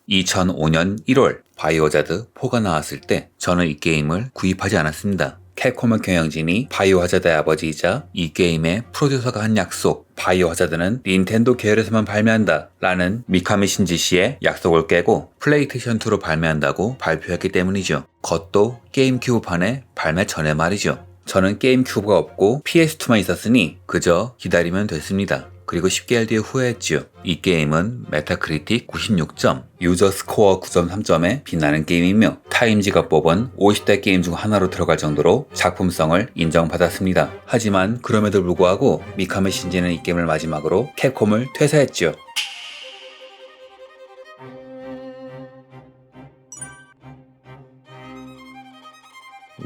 2005년 1월 바이오하자드 4가 나왔을 때 저는 이 게임을 구입하지 않았습니다. 캡콤의 경영진이 바이오하자드의 아버지이자 이 게임의 프로듀서가 한 약속, 바이오하자드는 닌텐도 계열에서만 발매한다 라는 미카미 신지 씨의 약속을 깨고 플레이스테이션2로 발매한다고 발표했기 때문이죠. 그것도 게임큐브판의 발매 전에 말이죠. 저는 게임큐브가 없고 PS2만 있었으니 그저 기다리면 됐습니다. 그리고 10개월 뒤에 후회했지요. 이 게임은 메타크리틱 96점, 유저 스코어 9.3점에 빛나는 게임이며 타임지가 뽑은 50대 게임 중 하나로 들어갈 정도로 작품성을 인정받았습니다. 하지만 그럼에도 불구하고 미카미 신지는 이 게임을 마지막으로 캡콤을 퇴사했지요.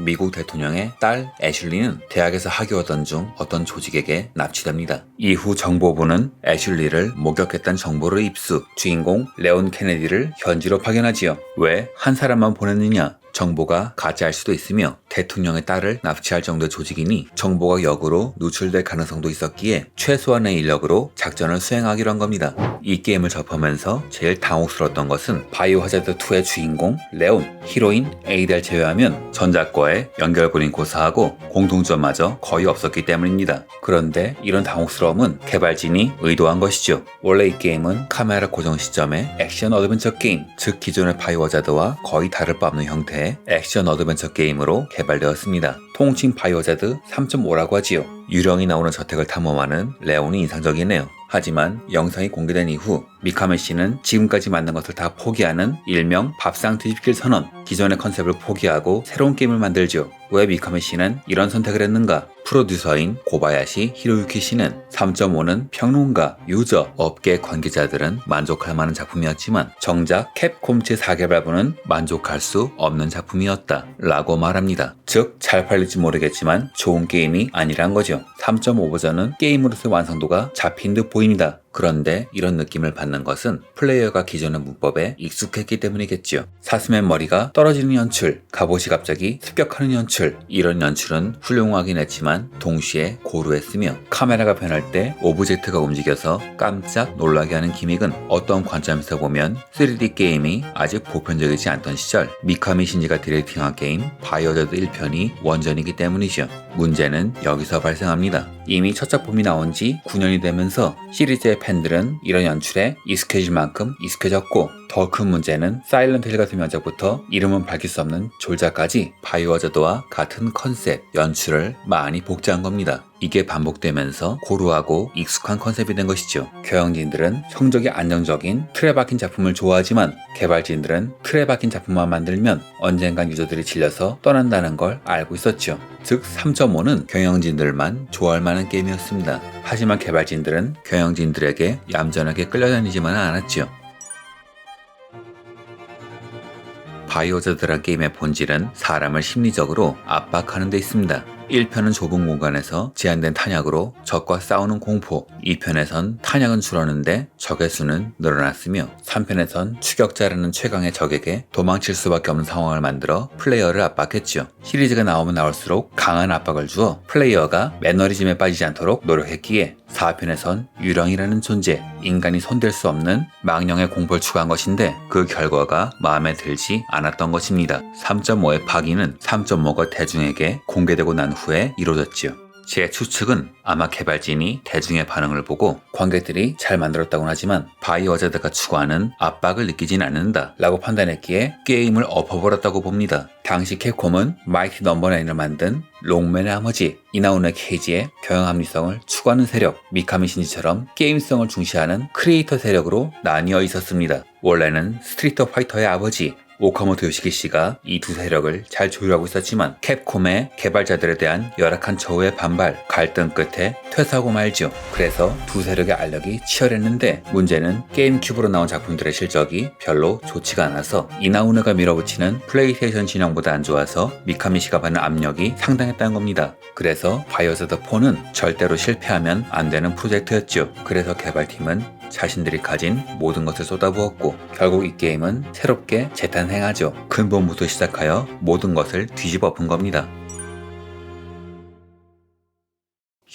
미국 대통령의 딸 애슐리는 대학에서 학교하던 중 어떤 조직에게 납치됩니다. 이후 정보부는 애슐리를 목격했다는 정보를 입수, 주인공 레온 케네디를 현지로 파견하지요. 왜 한 사람만 보냈느냐? 정보가 가짜일 수도 있으며 대통령의 딸을 납치할 정도의 조직이니 정보가 역으로 누출될 가능성도 있었기에 최소한의 인력으로 작전을 수행하기로 한 겁니다. 이 게임을 접하면서 제일 당혹스러웠던 것은 바이오하자드2의 주인공 레온, 히로인 에이델 제외하면 전작과의 연결고리는 고사하고 공통점마저 거의 없었기 때문입니다. 그런데 이런 당혹스러움은 개발진이 의도한 것이죠. 원래 이 게임은 카메라 고정 시점의 액션 어드벤처 게임, 즉 기존의 바이오하자드와 거의 다를 바 없는 형태의 액션 어드벤처 게임으로 개발되었습니다. 통칭 바이오하자드 3.5라고 하지요. 유령이 나오는 저택을 탐험하는 레온이 인상적이네요. 하지만 영상이 공개된 이후 미카미 씨는 지금까지 만든 것을 다 포기하는 일명 밥상 뒤집길 선언, 기존의 컨셉을 포기하고 새로운 게임을 만들죠. 왜 미카미 씨는 이런 선택을 했는가? 프로듀서인 고바야시 히로유키 씨는 3.5는 평론가, 유저, 업계 관계자들은 만족할 만한 작품이었지만 정작 캡콤 제4개발부는 만족할 수 없는 작품이었다 라고 말합니다. 즉 잘 팔릴지 모르겠지만 좋은 게임이 아니란 거죠. 3.5 버전은 게임으로서의 완성도가 잡힌 듯 보입니다. 그런데 이런 느낌을 받는 것은 플레이어가 기존의 문법에 익숙했기 때문이겠지요. 사슴의 머리가 떨어지는 연출, 갑옷이 갑자기 습격하는 연출, 이런 연출은 훌륭하긴 했지만 동시에 고루했으며 카메라가 변할 때 오브젝트가 움직여서 깜짝 놀라게 하는 기믹은 어떤 관점에서 보면 3D 게임이 아직 보편적이지 않던 시절 미카미 신지가 디렉팅한 게임 바이오하자드 1편이 원전이기 때문이죠. 문제는 여기서 발생합니다. 이미 첫 작품이 나온 지 9년이 되면서 시리즈의 팬들은 이런 연출에 익숙해질 만큼 익숙해졌고 더 큰 문제는 사일런트 힐 같은 명작부터 이름은 밝힐 수 없는 졸작까지 바이오하자드와 같은 컨셉, 연출을 많이 복제한 겁니다. 이게 반복되면서 고루하고 익숙한 컨셉이 된 것이죠. 경영진들은 성적이 안정적인 틀에 박힌 작품을 좋아하지만 개발진들은 틀에 박힌 작품만 만들면 언젠간 유저들이 질려서 떠난다는 걸 알고 있었죠. 즉 3.5는 경영진들만 좋아할 만한 게임이었습니다. 하지만 개발진들은 경영진들에게 얌전하게 끌려다니지만은 않았죠. 바이오하자드란 게임의 본질은 사람을 심리적으로 압박하는 데 있습니다. 1편은 좁은 공간에서 제한된 탄약으로 적과 싸우는 공포, 2편에선 탄약은 줄었는데 적의 수는 늘어났으며 3편에선 추격자라는 최강의 적에게 도망칠 수밖에 없는 상황을 만들어 플레이어를 압박했죠. 시리즈가 나오면 나올수록 강한 압박을 주어 플레이어가 매너리즘에 빠지지 않도록 노력했기에 4편에선 유령이라는 존재, 인간이 손댈 수 없는 망령의 공포를 추가한 것인데 그 결과가 마음에 들지 않았던 것입니다. 3.5의 파기는 3.5가 대중에게 공개되고 난 후에 이루어졌지요. 제 추측은 아마 개발진이 대중의 반응을 보고 관객들이 잘 만들었다고는 하지만 바이오하자드가 추구하는 압박을 느끼진 않는다 라고 판단했기에 게임을 엎어버렸다고 봅니다. 당시 캡콤은 마이티 넘버 9을 만든 롱맨의 아버지 이나우네 케이지의 경영 합리성을 추구하는 세력, 미카미 신지처럼 게임성을 중시하는 크리에이터 세력으로 나뉘어 있었습니다. 원래는 스트리트 파이터의 아버지 오카모토 요시키 씨가 이 두 세력을 잘 조율하고 있었지만 캡콤의 개발자들에 대한 열악한 처우의 반발, 갈등 끝에 퇴사하고 말죠. 그래서 두 세력의 알력이 치열했는데 문제는 게임큐브로 나온 작품들의 실적이 별로 좋지가 않아서 이나우네가 밀어붙이는 플레이스테이션 진영보다 안 좋아서 미카미 씨가 받는 압력이 상당했다는 겁니다. 그래서 바이오하자드 4는 절대로 실패하면 안 되는 프로젝트였죠. 그래서 개발팀은 자신들이 가진 모든 것을 쏟아부었고 결국 이 게임은 새롭게 재탄생하죠. 근본부터 시작하여 모든 것을 뒤집어 엎은 겁니다.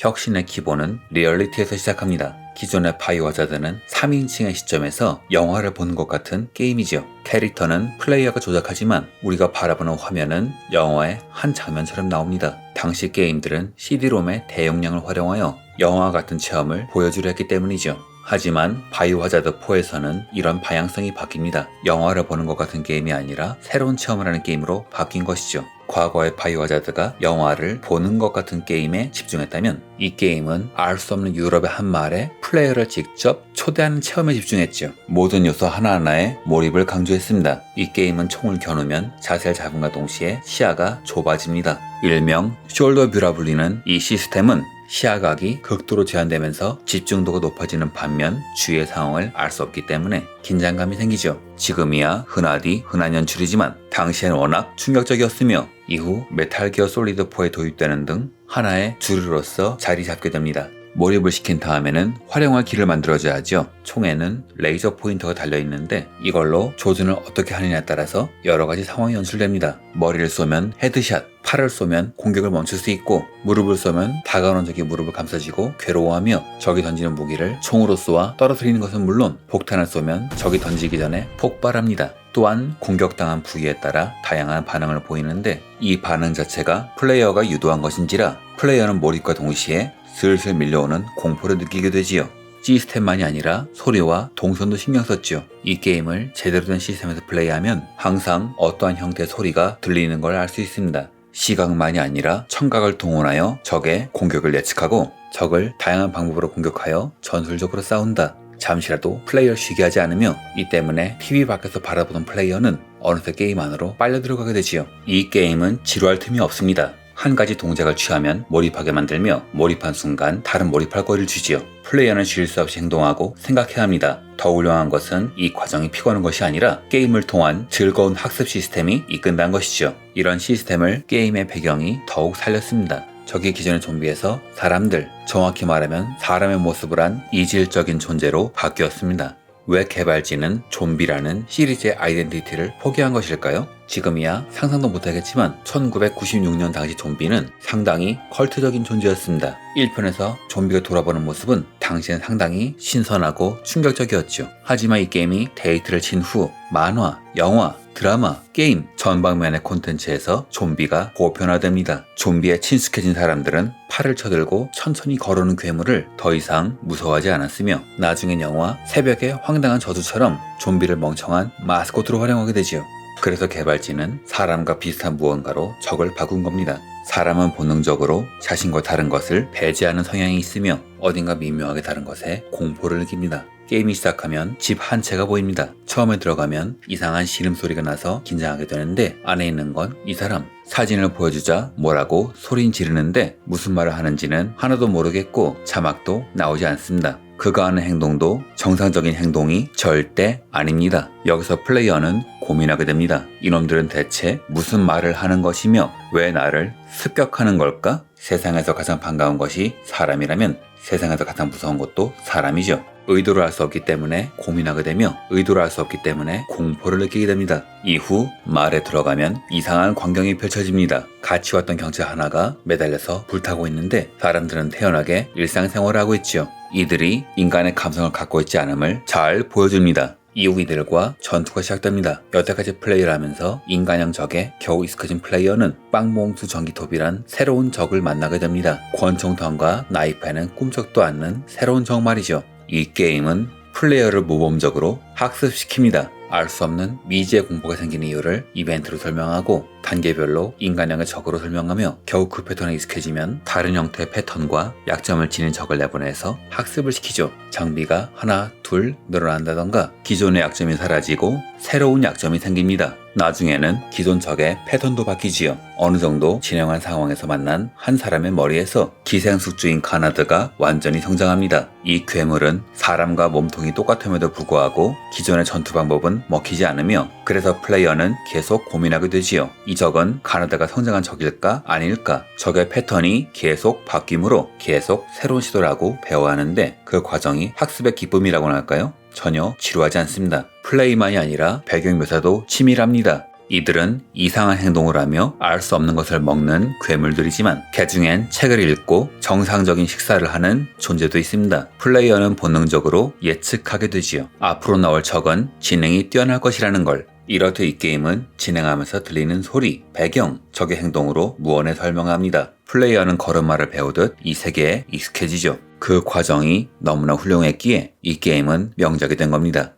혁신의 기본은 리얼리티에서 시작합니다. 기존의 바이오하자드는 3인칭의 시점에서 영화를 보는 것 같은 게임이죠. 캐릭터는 플레이어가 조작하지만 우리가 바라보는 화면은 영화의 한 장면처럼 나옵니다. 당시 게임들은 CD롬의 대용량을 활용하여 영화 같은 체험을 보여주려 했기 때문이죠. 하지만 바이오하자드 4에서는 이런 방향성이 바뀝니다. 영화를 보는 것 같은 게임이 아니라 새로운 체험을 하는 게임으로 바뀐 것이죠. 과거의 바이오하자드가 영화를 보는 것 같은 게임에 집중했다면 이 게임은 알 수 없는 유럽의 한 마을에 플레이어를 직접 초대하는 체험에 집중했죠. 모든 요소 하나하나에 몰입을 강조했습니다. 이 게임은 총을 겨누면 자세를 잡음과 동시에 시야가 좁아집니다. 일명 숄더 뷰라 불리는 이 시스템은 시야각이 극도로 제한되면서 집중도가 높아지는 반면 주위의 상황을 알 수 없기 때문에 긴장감이 생기죠. 지금이야 흔한 연출이지만 당시엔 워낙 충격적이었으며 이후 메탈 기어 솔리드 4에 도입되는 등 하나의 주류로서 자리 잡게 됩니다. 몰입을 시킨 다음에는 활용할 길을 만들어줘야 하죠. 총에는 레이저 포인터가 달려있는데 이걸로 조준을 어떻게 하느냐에 따라서 여러가지 상황이 연출됩니다. 머리를 쏘면 헤드샷, 팔을 쏘면 공격을 멈출 수 있고 무릎을 쏘면 다가오는 적이 무릎을 감싸지고 괴로워하며 적이 던지는 무기를 총으로 쏘아 떨어뜨리는 것은 물론 폭탄을 쏘면 적이 던지기 전에 폭발합니다. 또한 공격당한 부위에 따라 다양한 반응을 보이는데 이 반응 자체가 플레이어가 유도한 것인지라 플레이어는 몰입과 동시에 슬슬 밀려오는 공포를 느끼게 되지요. 시스템만이 아니라 소리와 동선도 신경 썼죠. 이 게임을 제대로 된 시스템에서 플레이하면 항상 어떠한 형태의 소리가 들리는 걸 알 수 있습니다. 시각만이 아니라 청각을 동원하여 적의 공격을 예측하고 적을 다양한 방법으로 공격하여 전술적으로 싸운다. 잠시라도 플레이어를 쉬게 하지 않으며 이 때문에 TV 밖에서 바라보던 플레이어는 어느새 게임 안으로 빨려 들어가게 되지요. 이 게임은 지루할 틈이 없습니다. 한 가지 동작을 취하면 몰입하게 만들며 몰입한 순간 다른 몰입할 거리를 주지요. 플레이어는 쉴 수 없이 행동하고 생각해야 합니다. 더 훌륭한 것은 이 과정이 피곤한 것이 아니라 게임을 통한 즐거운 학습 시스템이 이끈다는 것이죠. 이런 시스템을 게임의 배경이 더욱 살렸습니다. 적이 기존의 좀비에서 사람들, 정확히 말하면 사람의 모습을 한 이질적인 존재로 바뀌었습니다. 왜 개발진은 좀비라는 시리즈의 아이덴티티를 포기한 것일까요? 지금이야 상상도 못하겠지만 1996년 당시 좀비는 상당히 컬트적인 존재였습니다. 1편에서 좀비가 돌아보는 모습은 당시엔 상당히 신선하고 충격적이었죠. 하지만 이 게임이 데이트를 친 후 만화, 영화, 드라마, 게임 전방면의 콘텐츠에서 좀비가 보편화됩니다. 좀비에 친숙해진 사람들은 팔을 쳐들고 천천히 걸어오는 괴물을 더 이상 무서워하지 않았으며 나중엔 영화 새벽의 황당한 저주처럼 좀비를 멍청한 마스코트로 활용하게 되지요. 그래서 개발진은 사람과 비슷한 무언가로 적을 바꾼 겁니다. 사람은 본능적으로 자신과 다른 것을 배제하는 성향이 있으며 어딘가 미묘하게 다른 것에 공포를 느낍니다. 게임이 시작하면 집 한 채가 보입니다. 처음에 들어가면 이상한 신음소리가 나서 긴장하게 되는데 안에 있는 건 이 사람. 사진을 보여주자 뭐라고 소린 지르는데 무슨 말을 하는지는 하나도 모르겠고 자막도 나오지 않습니다. 그가 하는 행동도 정상적인 행동이 절대 아닙니다. 여기서 플레이어는 고민하게 됩니다. 이놈들은 대체 무슨 말을 하는 것이며 왜 나를 습격하는 걸까? 세상에서 가장 반가운 것이 사람이라면 세상에서 가장 무서운 것도 사람이죠. 의도를 알 수 없기 때문에 고민하게 되며 의도를 알 수 없기 때문에 공포를 느끼게 됩니다. 이후 마을에 들어가면 이상한 광경이 펼쳐집니다. 같이 왔던 경찰 하나가 매달려서 불타고 있는데 사람들은 태연하게 일상생활을 하고 있죠. 이들이 인간의 감성을 갖고 있지 않음을 잘 보여줍니다. 이후 이들과 전투가 시작됩니다. 여태까지 플레이를 하면서 인간형 적에 겨우 익숙해진 플레이어는 빵몽수 전기톱이란 새로운 적을 만나게 됩니다. 권총탄과 나이프에는 꿈쩍도 않는 새로운 적 말이죠. 이 게임은 플레이어를 모범적으로 학습시킵니다. 알 수 없는 미지의 공포가 생기는 이유를 이벤트로 설명하고 단계별로 인간형의 적으로 설명하며 겨우 그 패턴에 익숙해지면 다른 형태의 패턴과 약점을 지닌 적을 내보내서 학습을 시키죠. 장비가 하나, 둘 늘어난다던가 기존의 약점이 사라지고 새로운 약점이 생깁니다. 나중에는 기존 적의 패턴도 바뀌지요. 어느 정도 진행한 상황에서 만난 한 사람의 머리에서 기생숙주인 가나드가 완전히 성장합니다. 이 괴물은 사람과 몸통이 똑같음에도 불구하고 기존의 전투 방법은 먹히지 않으며 그래서 플레이어는 계속 고민하게 되지요. 이 적은 가나드가 성장한 적일까 아닐까? 적의 패턴이 계속 바뀌므로 계속 새로운 시도를 하고 배워야 하는데 그 과정이 학습의 기쁨이라고나 할까요? 전혀 지루하지 않습니다. 플레이만이 아니라 배경 묘사도 치밀합니다. 이들은 이상한 행동을 하며 알 수 없는 것을 먹는 괴물들이지만 개중엔 책을 읽고 정상적인 식사를 하는 존재도 있습니다. 플레이어는 본능적으로 예측하게 되지요. 앞으로 나올 적은 지능이 뛰어날 것이라는 걸. 이렇듯 이 게임은 진행하면서 들리는 소리, 배경, 적의 행동으로 무언에 설명합니다. 플레이어는 걸음마를 배우듯 이 세계에 익숙해지죠. 그 과정이 너무나 훌륭했기에 이 게임은 명작이 된 겁니다.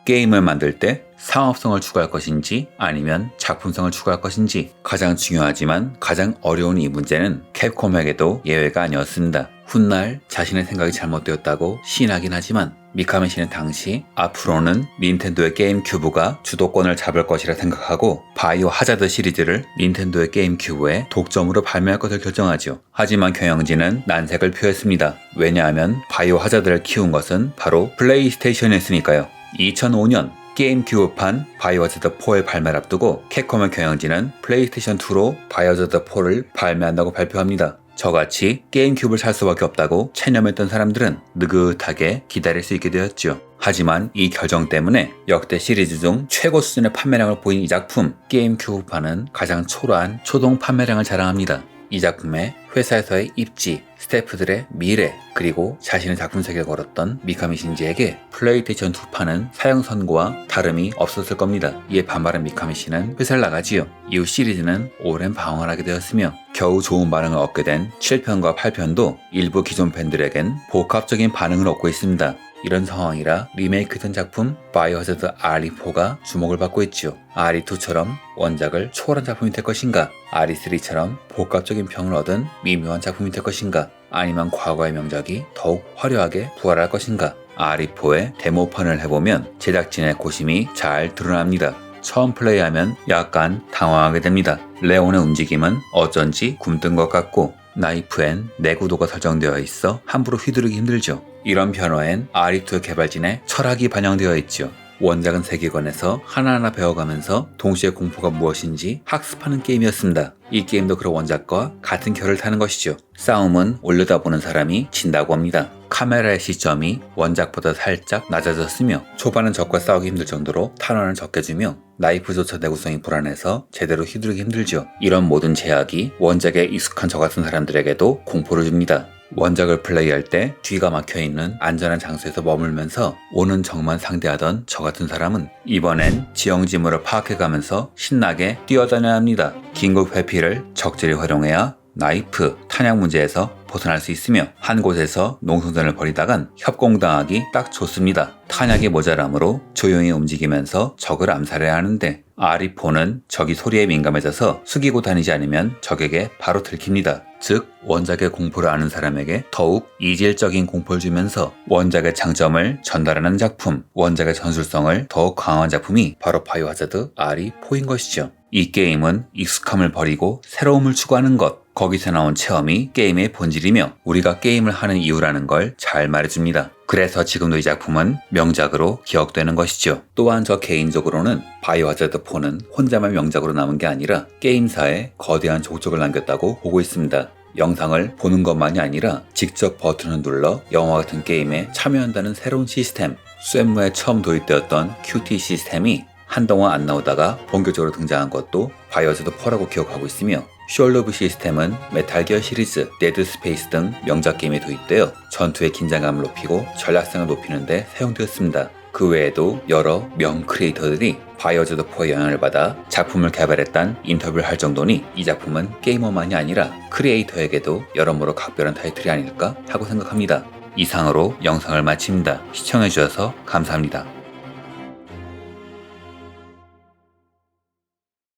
게임을 만들 때 상업성을 추구할 것인지 아니면 작품성을 추구할 것인지 가장 중요하지만 가장 어려운 이 문제는 캡콤에게도 예외가 아니었습니다. 훗날 자신의 생각이 잘못되었다고 시인하긴 하지만 미카미 씨는 당시 앞으로는 닌텐도의 게임 큐브가 주도권을 잡을 것이라 생각하고 바이오 하자드 시리즈를 닌텐도의 게임 큐브에 독점으로 발매할 것을 결정하죠. 하지만 경영진은 난색을 표했습니다. 왜냐하면 바이오 하자드를 키운 것은 바로 플레이스테이션이었으니까요. 2005년 게임 큐브판 바이오하자드 4의 발매를 앞두고 캡콤의 경영진은 플레이스테이션2로 바이오하자드 4를 발매한다고 발표합니다. 저같이 게임 큐브를 살 수밖에 없다고 체념했던 사람들은 느긋하게 기다릴 수 있게 되었죠. 하지만 이 결정 때문에 역대 시리즈 중 최고 수준의 판매량을 보인 이 작품 게임 큐브판은 가장 초라한 초동 판매량을 자랑합니다. 이 작품에 회사에서의 입지, 스태프들의 미래, 그리고 자신의 작품 세계를 걸었던 미카미 신지에게 플레이스테이션 2판은 사용 선고와 다름이 없었을 겁니다. 이에 반발한 미카미 씨는 회사를 나가지요. 이후 시리즈는 오랜 방황을 하게 되었으며 겨우 좋은 반응을 얻게 된 7편과 8편도 일부 기존 팬들에겐 복합적인 반응을 얻고 있습니다. 이런 상황이라 리메이크된 작품 바이오하자드 RE4가 주목을 받고 있죠. RE2처럼 원작을 초월한 작품이 될 것인가? RE3처럼 복합적인 평을 얻은 미묘한 작품이 될 것인가? 아니면 과거의 명작이 더욱 화려하게 부활할 것인가? RE4의 데모판을 해보면 제작진의 고심이 잘 드러납니다. 처음 플레이하면 약간 당황하게 됩니다. 레온의 움직임은 어쩐지 굼뜬 것 같고 나이프엔 내구도가 설정되어 있어 함부로 휘두르기 힘들죠. 이런 변화엔 RE2 개발진의 철학이 반영되어 있죠. 원작은 세계관에서 하나하나 배워가면서 동시에 공포가 무엇인지 학습하는 게임이었습니다. 이 게임도 그런 원작과 같은 결을 타는 것이죠. 싸움은 올려다보는 사람이 진다고 합니다. 카메라의 시점이 원작보다 살짝 낮아졌으며 초반은 적과 싸우기 힘들 정도로 탄환을 적게 주며 나이프조차 내구성이 불안해서 제대로 휘두르기 힘들죠. 이런 모든 제약이 원작에 익숙한 저 같은 사람들에게도 공포를 줍니다. 원작을 플레이할 때 뒤가 막혀있는 안전한 장소에서 머물면서 오는 적만 상대하던 저 같은 사람은 이번엔 지형지물을 파악해가면서 신나게 뛰어다녀야 합니다. 긴급 회피를 적절히 활용해야 나이프, 탄약 문제에서 벗어날 수 있으며 한 곳에서 농성전을 벌이다간 협공당하기 딱 좋습니다. 탄약이 모자람으로 조용히 움직이면서 적을 암살해야 하는데 RE4는 적이 소리에 민감해져서 숙이고 다니지 않으면 적에게 바로 들킵니다. 즉 원작의 공포를 아는 사람에게 더욱 이질적인 공포를 주면서 원작의 장점을 전달하는 작품, 원작의 전술성을 더욱 강화한 작품이 바로 바이오하자드 RE4인 것이죠. 이 게임은 익숙함을 버리고 새로움을 추구하는 것, 거기서 나온 체험이 게임의 본질이며 우리가 게임을 하는 이유라는 걸 잘 말해줍니다. 그래서 지금도 이 작품은 명작으로 기억되는 것이죠. 또한 저 개인적으로는 바이오하자드4는 혼자만 명작으로 남은 게 아니라 게임사에 거대한 족적을 남겼다고 보고 있습니다. 영상을 보는 것만이 아니라 직접 버튼을 눌러 영화 같은 게임에 참여한다는 새로운 시스템, 쇳무에 처음 도입되었던 QT 시스템이 한동안 안 나오다가 본격적으로 등장한 것도 바이오하자드4라고 기억하고 있으며 숄로브 시스템은 메탈기어 시리즈, 데드 스페이스 등 명작 게임에 도입되어 전투의 긴장감을 높이고 전략성을 높이는 데 사용되었습니다. 그 외에도 여러 명 크리에이터들이 바이오하자드4의 영향을 받아 작품을 개발했다는 인터뷰를 할 정도니 이 작품은 게이머만이 아니라 크리에이터에게도 여러모로 각별한 타이틀이 아닐까 하고 생각합니다. 이상으로 영상을 마칩니다. 시청해주셔서 감사합니다.